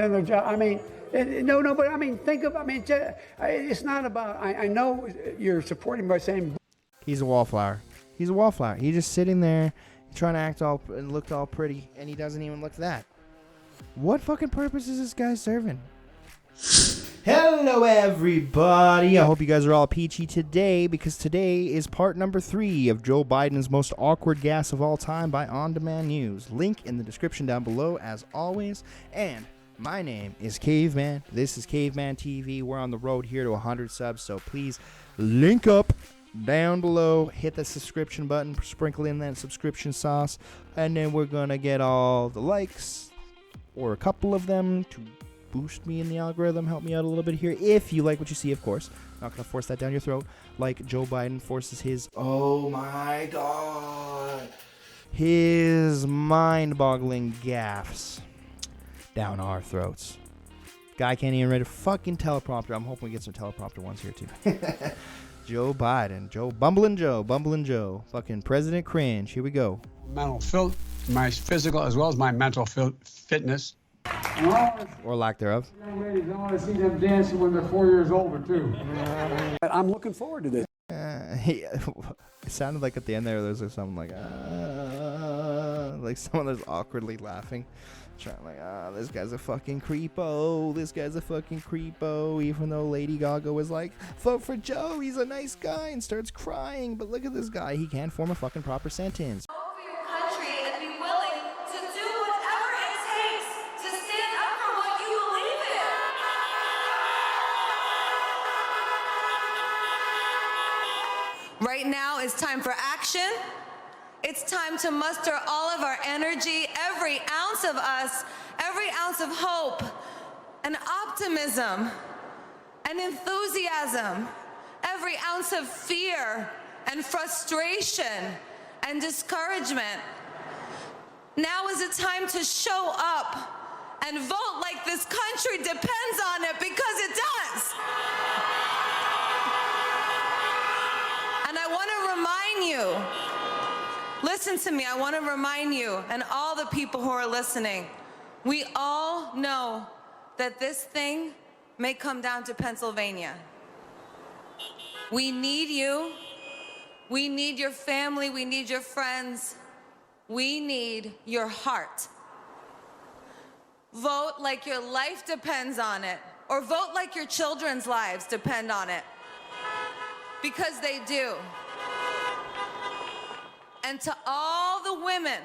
in their job. I mean, no, but I mean, it's not about, I know you're supporting by saying. He's a wallflower. He's a wallflower. He's just sitting there trying to act all and look all pretty, and he doesn't even look that. What fucking purpose is this guy serving? Hello, everybody. I hope you guys are all peachy today, because today is part number 3 of Joe Biden's most awkward gas of all time by On Demand News. Link in the description down below, as always. And my name is Caveman. This is Caveman TV. We're on the road here to 100 subs, so please link up down below. Hit the subscription button. Sprinkle in that subscription sauce. And then we're going to get all the likes, or a couple of them, to boost me in the algorithm, help me out a little bit here. If you like what you see, of course. Not going to force that down your throat like Joe Biden forces his, oh my god, his mind-boggling gaffes down our throats. Guy can't even read a fucking teleprompter. I'm hoping we get some teleprompter ones here too. Joe Biden, Bumbling Joe, fucking President Cringe. Here we go. My physical as well as my mental fitness. Or lack thereof. Young ladies, I want to see them dancing when they're 4 years older, too. I'm looking forward to this. It sounded like at the end there was like something like someone that's awkwardly laughing. Trying like, this guy's a fucking creepo. This guy's a fucking creepo. Even though Lady Gaga was like, vote for Joe, he's a nice guy, and starts crying. But look at this guy. He can't form a fucking proper sentence. Right now it's time for action. It's time to muster all of our energy, every ounce of us, every ounce of hope and optimism and enthusiasm, every ounce of fear and frustration and discouragement. Now is the time to show up and vote like this country depends on it, because it does. And I want to remind you, listen to me, I want to remind you and all the people who are listening, we all know that this thing may come down to Pennsylvania. We need you. We need your family. We need your friends. We need your heart. Vote like your life depends on it, or vote like your children's lives depend on it. Because they do. And to all the women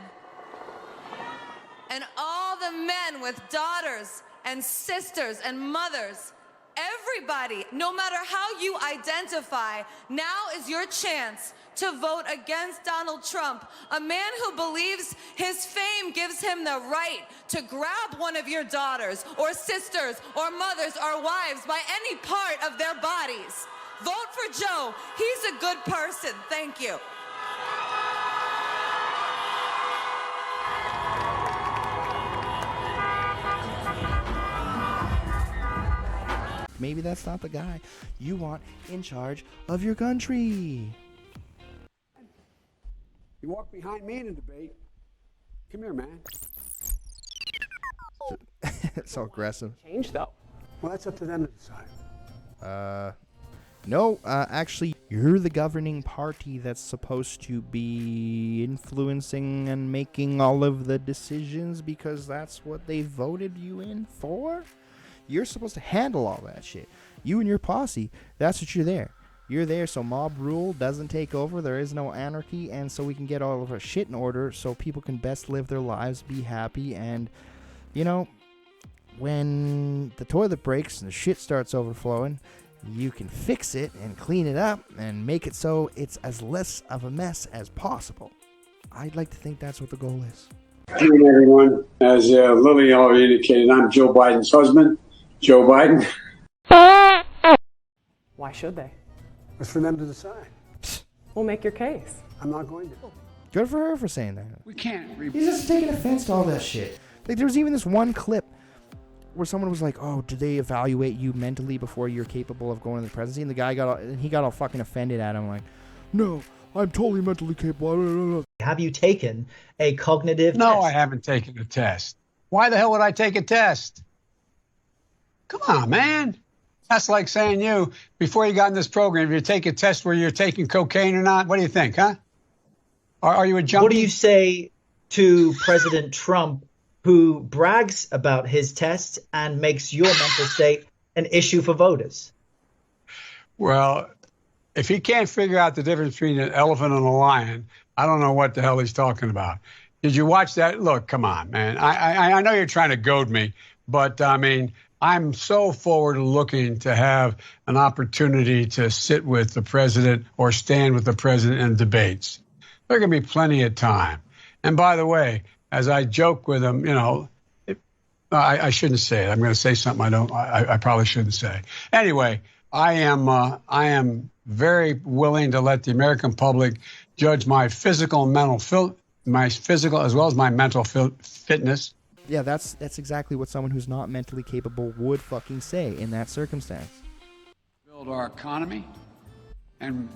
and all the men with daughters and sisters and mothers, everybody, no matter how you identify, now is your chance to vote against Donald Trump, a man who believes his fame gives him the right to grab one of your daughters or sisters or mothers or wives by any part of their bodies. Vote for Joe. He's a good person. Thank you. Maybe that's not the guy you want in charge of your country. You walk behind me in a debate. Come here, man. It's so aggressive. Change, though. Well, that's up to them to decide. No, actually, you're the governing party that's supposed to be influencing and making all of the decisions, because that's what they voted you in for. You're supposed to handle all that shit. You and your posse, that's what you're there. You're there so mob rule doesn't take over, there is no anarchy, and so we can get all of our shit in order so people can best live their lives, be happy, and, you know, when the toilet breaks and the shit starts overflowing, you can fix it and clean it up and make it so it's as less of a mess as possible. I'd like to think that's what the goal is. Good evening, everyone. As Lily already indicated, I'm Joe Biden's husband, Joe Biden. Why should they? It's for them to decide. We'll make your case. I'm not going to. Good for her for saying that. We can't. He's just taking offense to all that shit. Like, there was even this one clip where someone was like, "Oh, do they evaluate you mentally before you're capable of going to the presidency?" And the guy got all fucking offended at him, like, "No, I'm totally mentally capable." Have you taken a cognitive test? No, I haven't taken a test. Why the hell would I take a test? Come on, man. That's like saying you, before you got in this program, if you take a test where you're taking cocaine or not, what do you think, huh? Are you a junkie? What do you say to President Trump, who brags about his test and makes your mental state an issue for voters? Well, if he can't figure out the difference between an elephant and a lion, I don't know what the hell he's talking about. Did you watch that? Look, come on, man. I know you're trying to goad me, but I mean, I'm so forward looking to have an opportunity to sit with the president or stand with the president in debates. There's going to be plenty of time. And by the way, as I joke with him, you know, I shouldn't say it. I'm going to say something I probably shouldn't say. Anyway, I am very willing to let the American public judge my physical and mental my physical as well as my mental fitness. Yeah, that's exactly what someone who's not mentally capable would fucking say in that circumstance. Build our economy and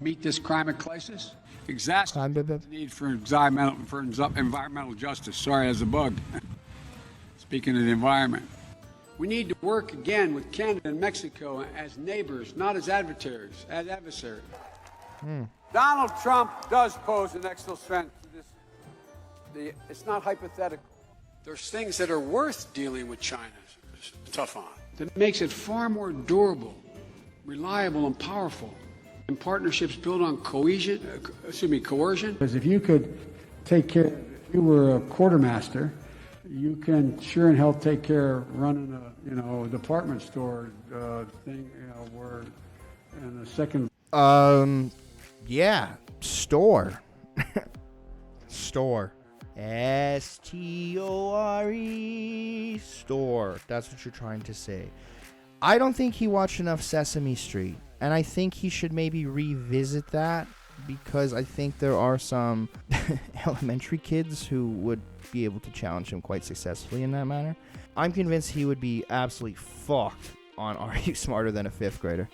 meet this climate crisis. Exacerbate the need for environmental justice. Sorry, as a bug. Speaking of the environment. We need to work again with Canada and Mexico as neighbors, not as adversaries. Donald Trump does pose an actual threat to this. It's not hypothetical. There's things that are worth dealing with China tough on. That makes it far more durable, reliable, and powerful. And partnerships built on coercion. Because if you could take care, if you were a quartermaster, you can sure in hell take care of running a department store thing, where in the second. Yeah, store. Store. S-T-O-R-E. Store. That's what you're trying to say. I don't think he watched enough Sesame Street. And I think he should maybe revisit that, because I think there are some elementary kids who would be able to challenge him quite successfully in that manner. I'm convinced he would be absolutely fucked on Are You Smarter Than a Fifth Grader?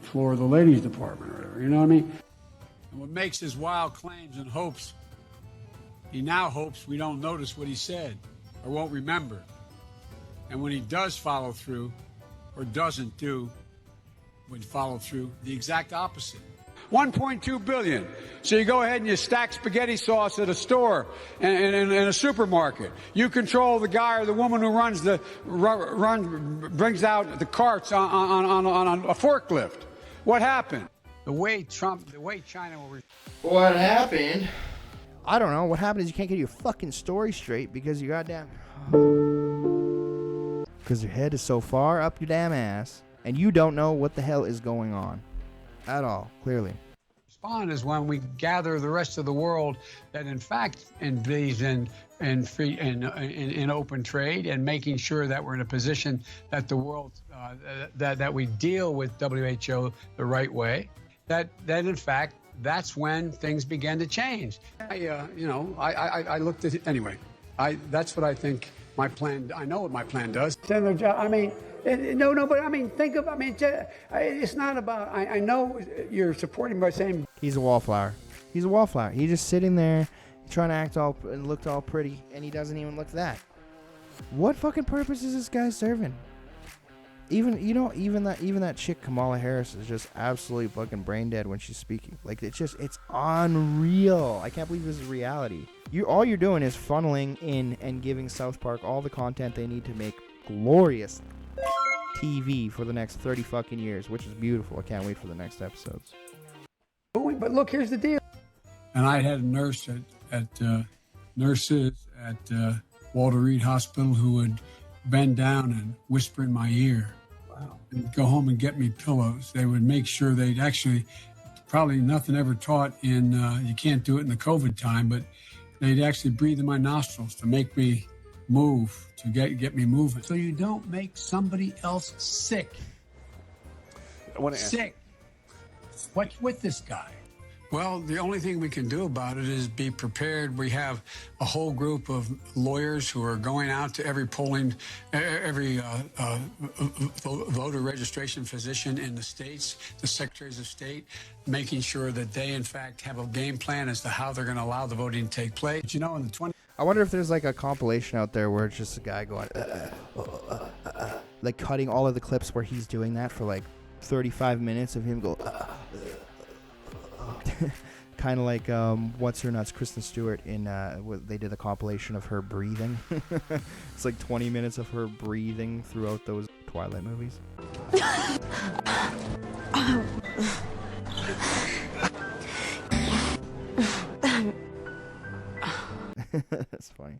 For the ladies department or whatever, you know what I mean? And what makes his wild claims and hopes, he now hopes we don't notice what he said or won't remember. And when he does follow through or doesn't do, would follow through the exact opposite. 1.2 billion. So you go ahead and you stack spaghetti sauce at a store and in a supermarket. You control the guy or the woman who brings out the carts on a forklift. What happened? The way China will. What happened? I don't know. What happened is you can't get your fucking story straight because you goddamn. Because your head is so far up your damn ass. And you don't know what the hell is going on at all, clearly. Respond is when we gather the rest of the world that in fact believes in free in open trade and making sure that we're in a position that the world that we deal with WHO the right way. That in fact that's when things began to change. I looked at it anyway. That's what I think my plan. I know what my plan does. I mean. No, but I mean, it's not about, I know you're supporting by saying. He's a wallflower. He's a wallflower. He's just sitting there trying to act all and look all pretty, and he doesn't even look that. What fucking purpose is this guy serving? Even that chick Kamala Harris is just absolutely fucking brain dead when she's speaking. Like, it's unreal. I can't believe this is reality. All you're doing is funneling in and giving South Park all the content they need to make glorious TV for the next 30 fucking years, which is beautiful. I can't wait for the next episodes. But look, here's the deal. And I had a nurse nurses at Walter Reed Hospital who would bend down and whisper in my ear. Wow. And go home and get me pillows. They would make sure they'd actually, probably nothing ever taught in, you can't do it in the COVID time, but they'd actually breathe in my nostrils to make me move, to get me moving. So you don't make somebody else sick. I want to ask. Sick. What's with this guy? Well, the only thing we can do about it is be prepared. We have a whole group of lawyers who are going out to every voter registration physician in the states, the secretaries of state, making sure that they, in fact, have a game plan as to how they're going to allow the voting to take place. But, in the I wonder if there's like a compilation out there where it's just a guy going, like cutting all of the clips where he's doing that for like 35 minutes of him go, kind of like what's her nuts, Kristen Stewart in they did a compilation of her breathing. It's like 20 minutes of her breathing throughout those Twilight movies. That's funny.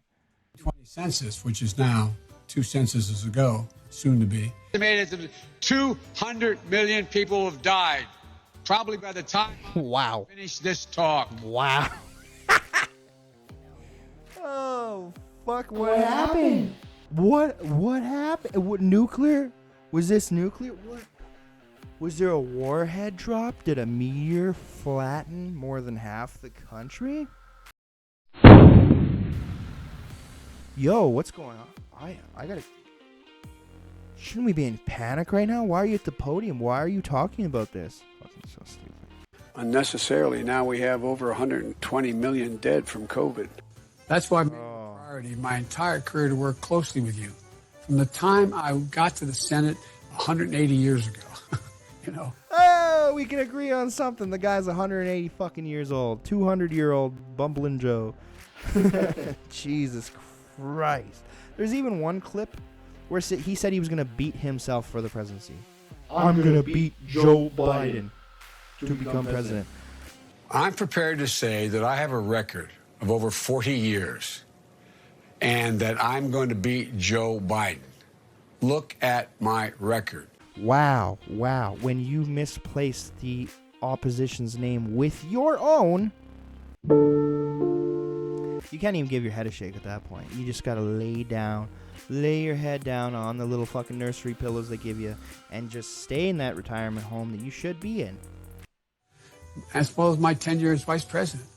20 census, which is now 2 censuses ago, soon to be. Estimated that 200 million people have died. Probably by the time Wow. I finish this talk. Wow. Oh, fuck. What happened? What happened? What, nuclear? Was this nuclear? What? Was there a warhead drop? Did a meteor flatten more than half the country? Yo, what's going on? I gotta... Shouldn't we be in panic right now? Why are you at the podium? Why are you talking about this? Fucking so stupid. Unnecessarily, now we have over 120 million dead from COVID. That's why I made it a priority my entire career to work closely with you. From the time I got to the Senate 180 years ago, you know. Oh, we can agree on something. The guy's 180 fucking years old. 200-year-old bumbling Joe. Jesus Christ. There's even one clip where he said he was going to beat himself for the presidency. I'm going to beat Joe Biden to become president. I'm prepared to say that I have a record of over 40 years and that I'm going to beat Joe Biden. Look at my record. Wow. When you misplace the opposition's name with your own, you can't even give your head a shake at that point. You just got to lay your head down on the little fucking nursery pillows they give you and just stay in that retirement home that you should be in. As well as my tenure as vice president.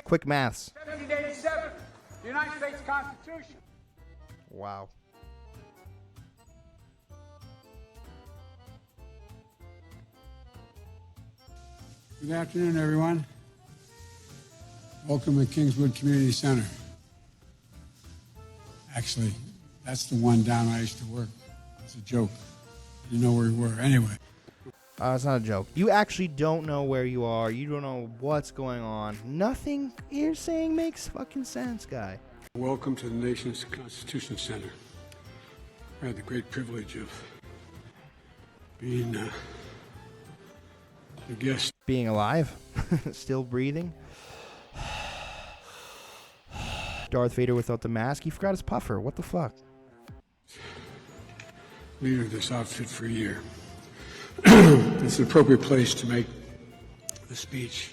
Quick maths. 1787, the United States Constitution. Wow. Good afternoon, everyone. Welcome to Kingswood Community Center. Actually, that's the one down I used to work. It's a joke. You know where we were. Anyway. It's not a joke. You actually don't know where you are. You don't know what's going on. Nothing you're saying makes fucking sense, guy. Welcome to the nation's Constitution Center. I had the great privilege of being a guest. Being alive. Still breathing. Darth Vader without the mask. He forgot his puffer. What the fuck? Leader of this outfit for a year. It's an appropriate place to make the speech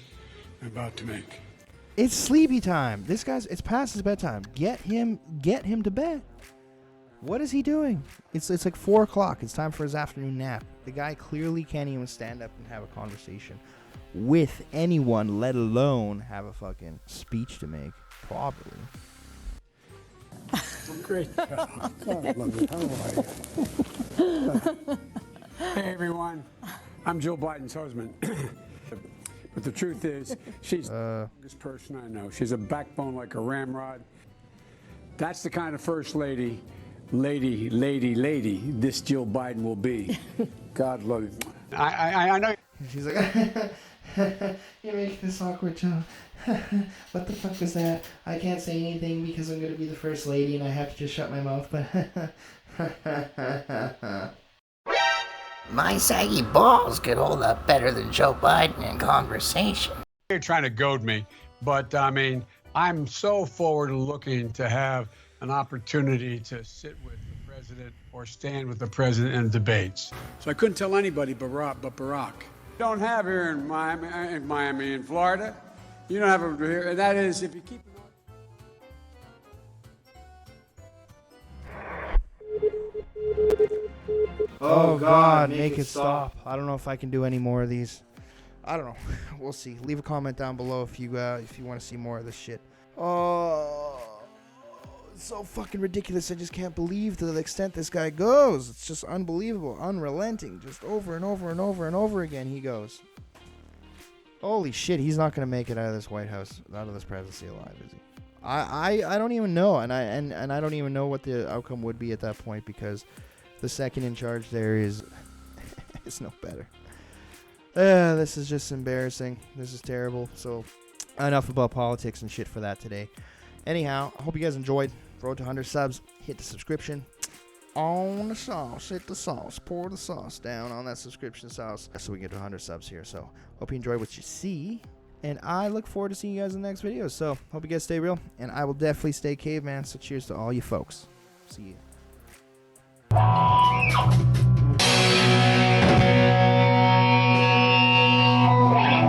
I'm about to make. It's sleepy time. This guy's, it's past his bedtime. Get him to bed. What is he doing? It's like 4 o'clock. It's time for his afternoon nap. The guy clearly can't even stand up and have a conversation with anyone, let alone have a fucking speech to make properly. Great job. God, love it. How are you? Hey, everyone. I'm Joe Biden's husband. But the truth is, she's the youngest person I know. She's a backbone like a ramrod. That's the kind of first lady this Jill Biden will be. God love you. I know. She's like, you're making this awkward, Joe. What the fuck was that? I can't say anything because I'm going to be the first lady and I have to just shut my mouth, but... My saggy balls could hold up better than Joe Biden in conversation. You're trying to goad me, but I mean, I'm so forward looking to have an opportunity to sit with the president or stand with the president in debates. So I couldn't tell anybody but Barack. Don't have here in Miami, in Florida. You don't have it here, and that is if you keep. Oh God, make it stop. I don't know if I can do any more of these. I don't know. We'll see. Leave a comment down below if you want to see more of this shit. Oh, it's so fucking ridiculous. I just can't believe to the extent this guy goes. It's just unbelievable, unrelenting. Just over and over and over and over again he goes. Holy shit, he's not going to make it out of this White House, out of this presidency alive, is he? I don't even know, and I don't even know what the outcome would be at that point, because the second in charge there is it's no better. This is just embarrassing. This is terrible. So enough about politics and shit for that today. Anyhow, I hope you guys enjoyed. Road to 100 subs. Hit the subscription. On the sauce. Hit the sauce. Pour the sauce down on that subscription sauce so we can get to 100 subs here. So hope you enjoy what you see. And I look forward to seeing you guys in the next video. So hope you guys stay real. And I will definitely stay caveman. So cheers to all you folks. See you.